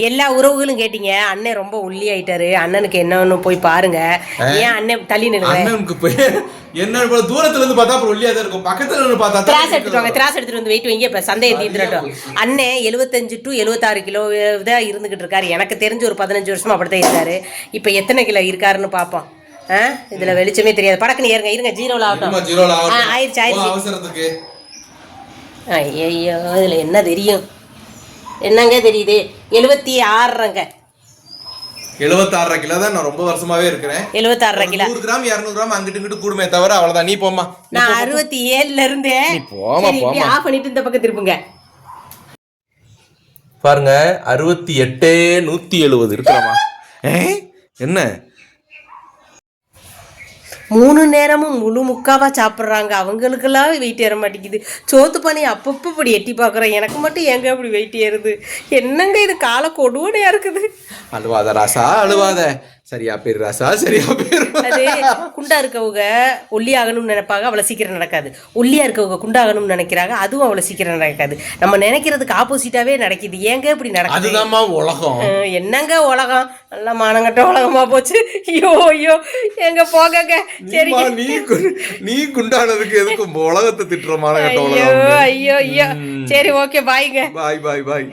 எல்லா உறவுகளும் கேட்டீங்க. அண்ணன் ரொம்ப ஒல்லி ஆயிட்டாரு, அண்ணனுக்கு என்னன்னு போய் பாருங்க. ஏன் அண்ணன் தள்ளி நிற்கிறேன்? அண்ணனுக்கு போய் என்ன தூரத்துல இருந்து பார்த்தா அப்புறம் ஒல்லியா தான் இருக்கும், பக்கத்துல இருந்து பார்த்தா திராஸ் எடுத்துட்டு வாங்க, திராஸ் எடுத்துட்டு வந்து வெயிட் வைங்க. இப்ப சந்தையை தீர்ந்துட்டோம். அண்ணன் 75 to 76 கிலோ தான் இருந்துகிட்டு இருக்காரு. எனக்கு தெரிஞ்சு ஒரு 15 வருஷமா அப்படித்தான் இருக்காரு. இப்ப எத்தனை கிலோ இருக்காருன்னு பாப்போம். இதுல வெளிச்சமே தெரியாது. படக்குன்னு ஏறுங்க, இருங்க. ஜீரோல ஆகட்டும். ஆயிடுச்சு அவசரத்துக்கு. ஐயோ, இதுல என்ன தெரியும்? என்னங்க தெரியுது? 76ங்க. 76 கிலோ தான் நான் ரொம்ப வருஷமாவே இருக்கிறேன். 76 கிலோ. 100 கிராம் 200 கிராம் அங்கிட்டு இங்கிட்டு கூடுமே தவிர அவ்வளவுதான். நீ போமா. நான் 67ல இருந்தேன். ஆஃப் பண்ணிட்டு இந்த பக்கம் திருப்புங்க. பாருங்க 68 170 இருக்கிறமா. என்ன 3 நேரமும் முழு முக்காவா சாப்பிட்றாங்க. அவங்களுக்கெல்லாம் வெயிட் ஏற மாட்டேங்குது. சோத்து பண்ணி அப்பப்போ இப்படி எட்டி பார்க்குறேன். எனக்கு மட்டும் எங்க இப்படி வெயிட் ஏறுது? என்னங்க இது கால கொடுவனையா இருக்குது. அழுவாத ராசா, அழுவாத. சரியா பேர் ராசா, சரியா பேர். அது குண்டா இருக்கவங்க ஒல்லி ஆகணும்னு நினைப்பாங்க, அவ்வளோ சீக்கிரம் நடக்காது. ஒல்லியா இருக்கவங்க குண்டாகணும்னு நினைக்கிறாங்க, அதுவும் அவ்வளோ சீக்கிரம் நடக்காது. நம்ம நினைக்கிறதுக்கு ஆப்போசிட்டாவே நடக்குது. ஏங்க இப்படி நடக்குது? அதுதான்மா உலகம். என்னங்க உலகம்? நல்லா மானங்கட்ட உலகமா போச்சு. ஐயோ ஐயோ, எங்க போகங்க. சரி, நீ குண்டானதுக்கு எதுக்கும் உலகத்தை திட்டுற மானங்கட்ட உலகம். ஐயோ ஐயோ ஐயோ. சரி, ஓகே, பாய்ங்க. பாய் பாய் பாய்.